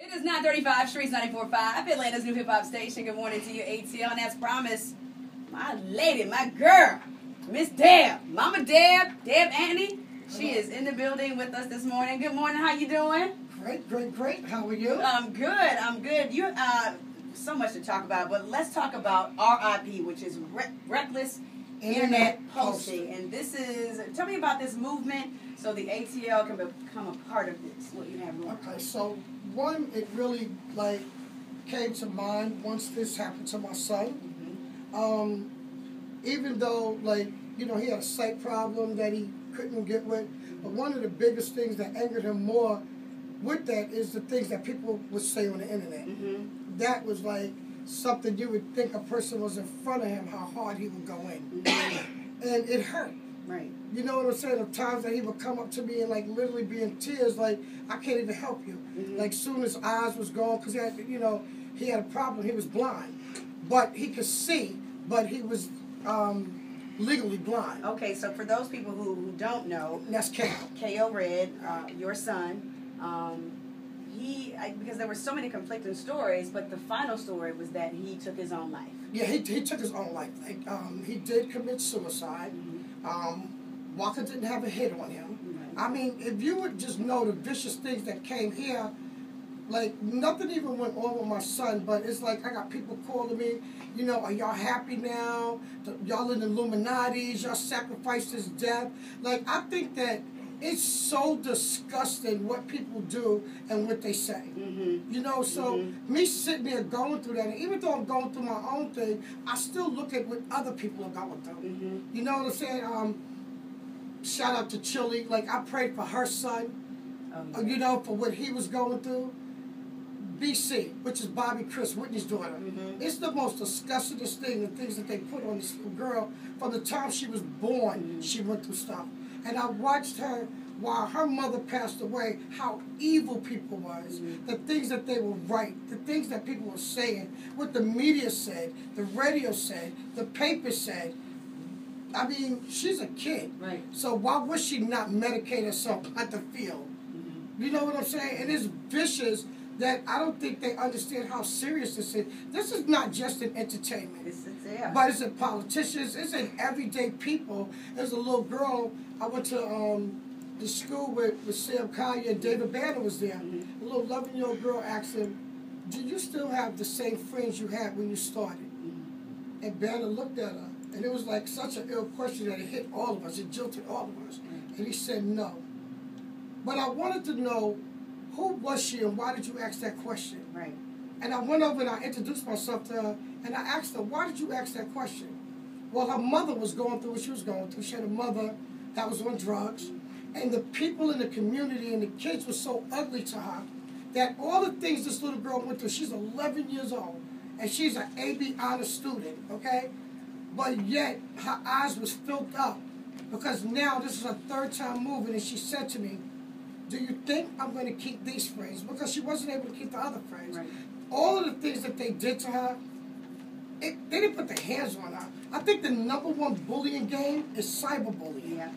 It is 9:35, Streetz 94.5, Atlanta's new hip-hop station. Good morning to you, ATL. And as promised, my lady, my girl, Miss Deb, Mama Deb Antney. She is in the building with us this morning. Good morning. How you doing? Great. How are you? I'm good. You so much to talk about, but let's talk about R.I.P, which is reckless internet posting. And this is, tell me about this movement so the ATL can become a part of this. What you have going. Okay, so one, it really came to mind once this happened to my son. Mm-hmm. Even though he had a sight problem that he couldn't get with, but one of the biggest things that angered him more with that is the things that people would say on the internet. Mm-hmm. That was something you would think a person was in front of him, how hard he would go in. Mm-hmm. And it hurt. Right. You know what I'm saying? The times that he would come up to me and literally be in tears, I can't even help you. Mm-hmm. Soon his eyes was gone, because he had a problem. He was blind, but he could see, but he was legally blind. Okay, so for those people who don't know, that's K.O. Red, your son, because there were so many conflicting stories, but the final story was that he took his own life. Yeah, he took his own life. He did commit suicide. Mm-hmm. Walker didn't have a hit on him. Right. I mean, if you would just know the vicious things that came here, nothing even went on with my son, but it's I got people calling me, are y'all happy now? Y'all in the Illuminati's, y'all sacrificed his death. I think that it's so disgusting what people do and what they say. Mm-hmm. So me sitting there going through that, and even though I'm going through my own thing, I still look at what other people are going through. Mm-hmm. You know what I'm saying? Shout out to Chili. I prayed for her son, for what he was going through. BC, which is Bobby Chris, Whitney's daughter. Mm-hmm. It's the most disgustingest thing, the things that they put on this little girl. From the time she was born, she went through stuff. And I watched her, while her mother passed away, how evil people was. The things that they would write, the things that people were saying, what the media said, the radio said, the paper said. I mean, she's a kid. Right. So why would she not medicate herself at the field? You know what I'm saying? And it's vicious that I don't think they understand how serious this is. This is not just in entertainment. But it's in politicians, it's in everyday people. There's a little girl, I went to the school with Sam Collier, and David Banner was there. A little 11-year-old girl asked him, do you still have the same friends you had when you started? And Banner looked at her, and it was such an ill question that it hit all of us, it jilted all of us. And he said no. But I wanted to know, who was she and why did you ask that question? Right. And I went over and I introduced myself to her, and I asked her, why did you ask that question? Well, her mother was going through what she was going through. She had a mother that was on drugs, and the people in the community and the kids were so ugly to her that all the things this little girl went through, she's 11 years old, and she's an AB honor student, okay? But yet, her eyes was filled up, because now this is her third time moving, and she said to me, do you think I'm going to keep these friends? Because she wasn't able to keep the other friends. Right. All of the things that they did to her, they didn't put their hands on her. I think the #1 bullying game is cyberbullying. Yeah.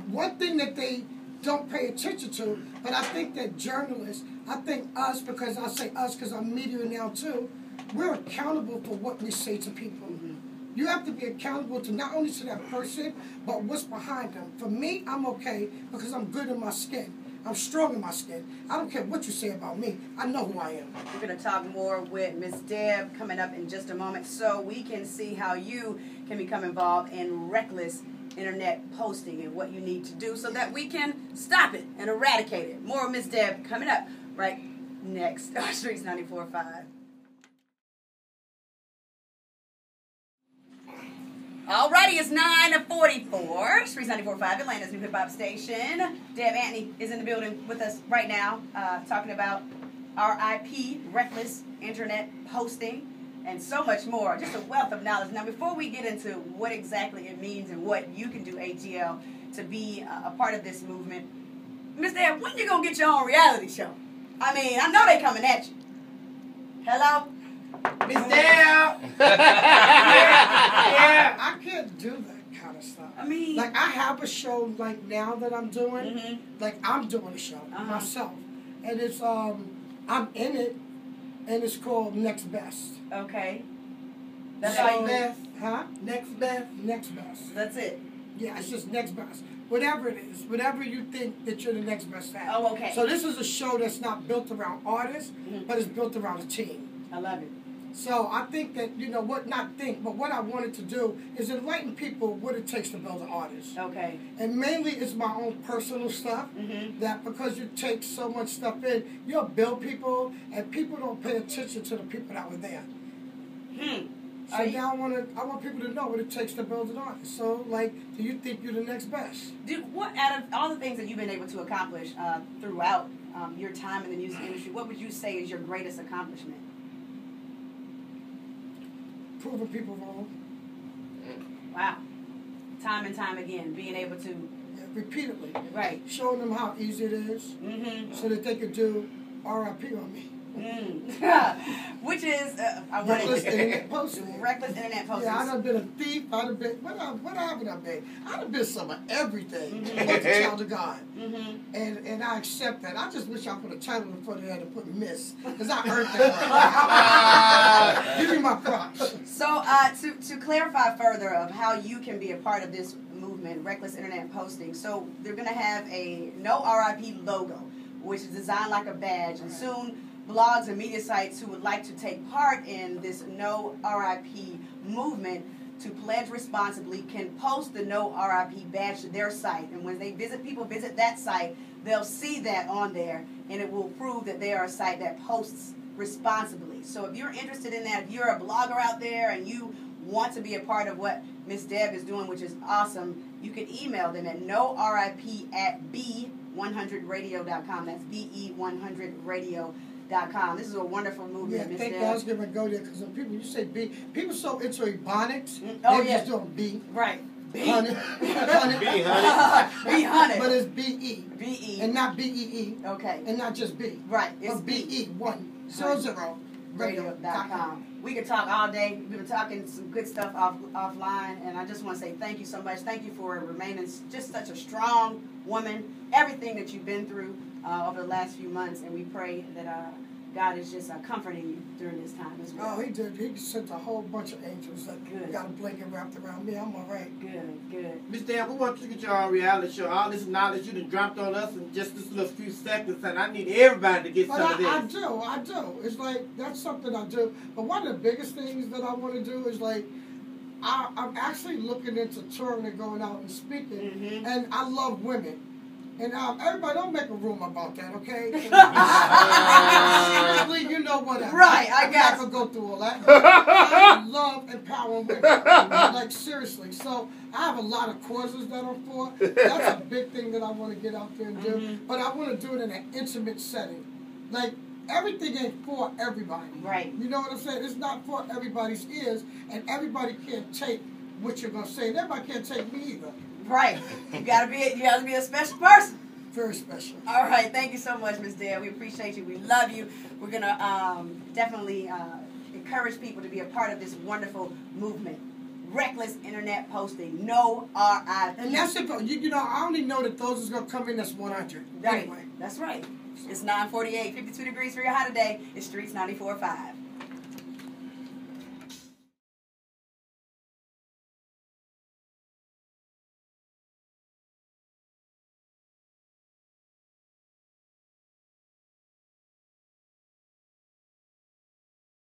One thing that they don't pay attention to, but I think that journalists, I think us, because I say us because I'm media now too, we're accountable for what we say to people. You have to be accountable to not only to that person, but what's behind them. For me, I'm okay because I'm good in my skin. I'm strong in my skin. I don't care what you say about me. I know who I am. We're going to talk more with Miss Deb coming up in just a moment, so we can see how you can become involved in reckless internet posting and what you need to do so that we can stop it and eradicate it. More of Miss Deb coming up right next on Streetz 94.5. Alrighty, it's 9:44. Streetz 94.5, Atlanta's new hip-hop station. Deb Antney is in the building with us right now, talking about R.I.P, reckless internet posting, and so much more. Just a wealth of knowledge. Now, before we get into what exactly it means and what you can do, ATL, to be a part of this movement, Miss Deb, when you going to get your own reality show? I mean, I know they coming at you. Hello? Miss Deb! Yeah, I can't do that kind of stuff. I mean... I have a show, now that I'm doing. I'm doing a show myself. And it's, I'm in it, and it's called Next Best. Okay. That's Next all. best. Huh? Next best. Next Best. That's it. Yeah, it's just Next Best. Whatever it is, whatever you think that you're the next best at. Oh, okay. So this is a show that's not built around artists, but it's built around a team. I love it. So I think that, but what I wanted to do is enlighten people what it takes to build an artist. Okay. And mainly it's my own personal stuff, that because you take so much stuff in, you'll build people, and people don't pay attention to the people that were there. So now I want people to know what it takes to build an artist. So, do you think you're the next best? What out of all the things that you've been able to accomplish throughout your time in the music industry, what would you say is your greatest accomplishment? Proving people wrong. Wow. Time and time again, being able to... Yeah, repeatedly. Right. Showing them how easy it is, so that they could do R.I.P. on me. Which is Reckless internet posting. Reckless internet posting. Yeah, I'd have been a thief. I'd have been what haven't I been? I'd have been some of everything. But the child of God, and I accept that. I just wish I put a title in front of that and put Miss, because I earned that. Give me my props. So to clarify further of how you can be a part of this movement, Reckless Internet Posting. So they're gonna have a No R.I.P. logo, which is designed like a badge, and soon blogs and media sites who would like to take part in this No R.I.P. movement to pledge responsibly can post the No R.I.P. badge to their site. And when people visit that site, they'll see that on there, and it will prove that they are a site that posts responsibly. So if you're interested in that, if you're a blogger out there and you want to be a part of what Miss Deb is doing, which is awesome, you can email them at norip@b100radio.com. That's be100radio.com. This is a wonderful movement, Miss Yeah, I think Deb. I was going to go there, because when you say B, people so into ebonics, Oh, they're yeah. just doing B. Right. B. Honey. B100. But it's B-E. B-E. And not B-E-E. Okay. And not just B. Right. It's But B-E, 100 radio.com. We could talk all day. We've been talking some good stuff offline, and I just want to say thank you so much. Thank you for remaining just such a strong woman, everything that you've been through over the last few months, and we pray that God is just comforting you during this time as well. Oh, he did. He sent a whole bunch of angels that got a blanket wrapped around me. I'm all right. Good. Miss Dan, we want you to get your own reality show. All this knowledge you done dropped on us in just this little few seconds, and I need everybody to get some of this. I do. It's that's something I do. But one of the biggest things that I want to do is I'm actually looking into touring and going out and speaking, and I love women. And everybody, don't make a room about that, okay? Seriously, you know what? Right, I got I'm not going to go through all that. I love empowering women. Seriously. So I have a lot of causes that I'm for. That's a big thing that I want to get out there and do. But I want to do it in an intimate setting. Everything ain't for everybody. Right. You know what I'm saying? It's not for everybody's ears, and everybody can't take what you're going to say. And everybody can't take me either. Right. You gotta be a special person. Very special. All right. Thank you so much, Ms. Dale. We appreciate you. We love you. We're gonna definitely encourage people to be a part of this wonderful movement. Reckless internet posting. No R.I.P. And that's it. You know, I only know that those is gonna come in. That's 100. Right. Anyway. That's right. It's 9:48, 52 degrees for your high today. It's Streetz 94.5.